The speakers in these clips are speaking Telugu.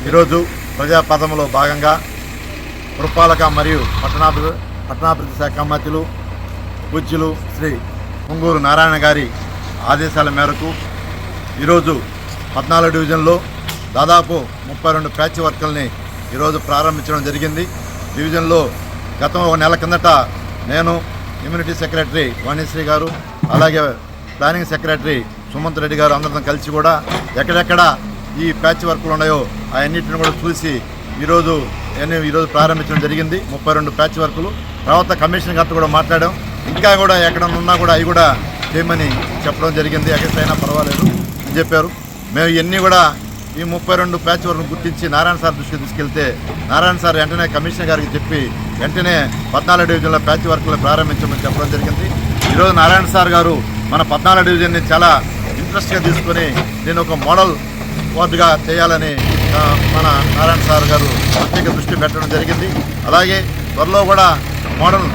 ఈరోజు ప్రజాపథంలో భాగంగా పురపాలక మరియు పట్టణాభివృద్ధి శాఖ మంత్రులు పూజ్యులు శ్రీ పొంగూరు నారాయణ గారి ఆదేశాల మేరకు ఈరోజు 14 డివిజన్లో దాదాపు 32 ప్యాచ్ వర్కుల్ని ఈరోజు ప్రారంభించడం జరిగింది. డివిజన్లో గతం ఒక నెల కిందట నేను ఇమ్యూనిటీ సెక్రటరీ వాణిశ్రీ గారు, అలాగే ప్లానింగ్ సెక్రటరీ సుమంత్ రెడ్డి గారు అందరితో కలిసి కూడా ఎక్కడెక్కడ ఈ ప్యాచ్ వర్కులు ఉన్నాయో అవన్నిటిని కూడా చూసి ఈరోజు ప్రారంభించడం జరిగింది. 32 ప్యాచ్ వర్కులు. తర్వాత కమిషనర్ గారితో కూడా మాట్లాడాం. ఇంకా కూడా ఎక్కడ ఉన్నా కూడా అవి కూడా చేయమని చెప్పడం జరిగింది. ఎక్కడైనా పర్వాలేదు అని చెప్పారు. మేము ఇవన్నీ కూడా ఈ 32 ప్యాచ్ వర్కులు గుర్తించి నారాయణ సార్ దృష్టికి తీసుకెళ్తే నారాయణ సార్ వెంటనే కమిషనర్ గారికి చెప్పి వెంటనే 14 డివిజన్ల ప్యాచ్ వర్కులు ప్రారంభించమని చెప్పడం జరిగింది. ఈరోజు నారాయణ సార్ గారు మన 14 డివిజన్ని చాలా ఇంట్రెస్ట్గా తీసుకొని దీన్ని ఒక మోడల్ వార్డుగా చేయాలని మన నారాయణ సార్ గారు ప్రత్యేక దృష్టి పెట్టడం జరిగింది. అలాగే త్వరలో కూడా మోడల్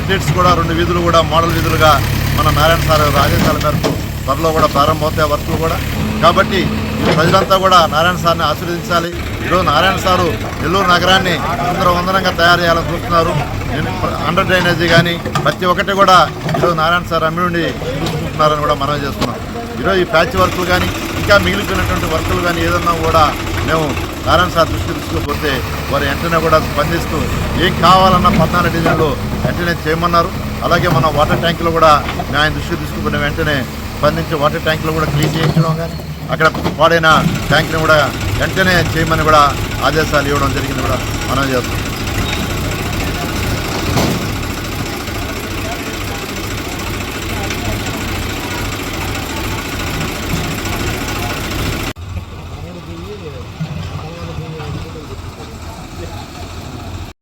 స్ట్రీట్స్ కూడా 2 వీధులు కూడా మోడల్ వీధులుగా మన నారాయణ సార్ గారు ఆదేశాల మేరకు త్వరలో కూడా ప్రారంభమవుతాయి వర్కులు కూడా. కాబట్టి ప్రజలంతా కూడా నారాయణ సార్ని ఆశీర్వదించాలి. ఈరోజు నారాయణ సారు నెల్లూరు నగరాన్ని వందరంగా తయారు చేయాలని చూస్తున్నారు. అండర్ డ్రైనేజీ కానీ ప్రతి ఒక్కటి కూడా ఈరోజు నారాయణ సార్ అమ్మిడి చూసుకుంటున్నారని కూడా మనం చేస్తున్నాం. ఈరోజు ఈ ప్యాచ్ వర్కులు కానీ ఇంకా మిగిలిపోయినటువంటి వర్కులు కానీ ఏదన్నా కూడా మేము నారాయణ సార్ దృష్టి తీసుకోకపోతే వారు వెంటనే కూడా స్పందిస్తూ ఏం కావాలన్నా 14 డివిజన్లో వెంటనే చేయమన్నారు. అలాగే మన వాటర్ ట్యాంకులు కూడా మేము ఆయన దృష్టి తీసుకుని వెంటనే స్పందించి వాటర్ ట్యాంకులు కూడా క్లీన్ చేయించడం కానీ అక్కడ పాడైన ట్యాంకుని కూడా వెంటనే చేయమని కూడా ఆదేశాలు ఇవ్వడం జరిగింది కూడా మనం చేస్తాం.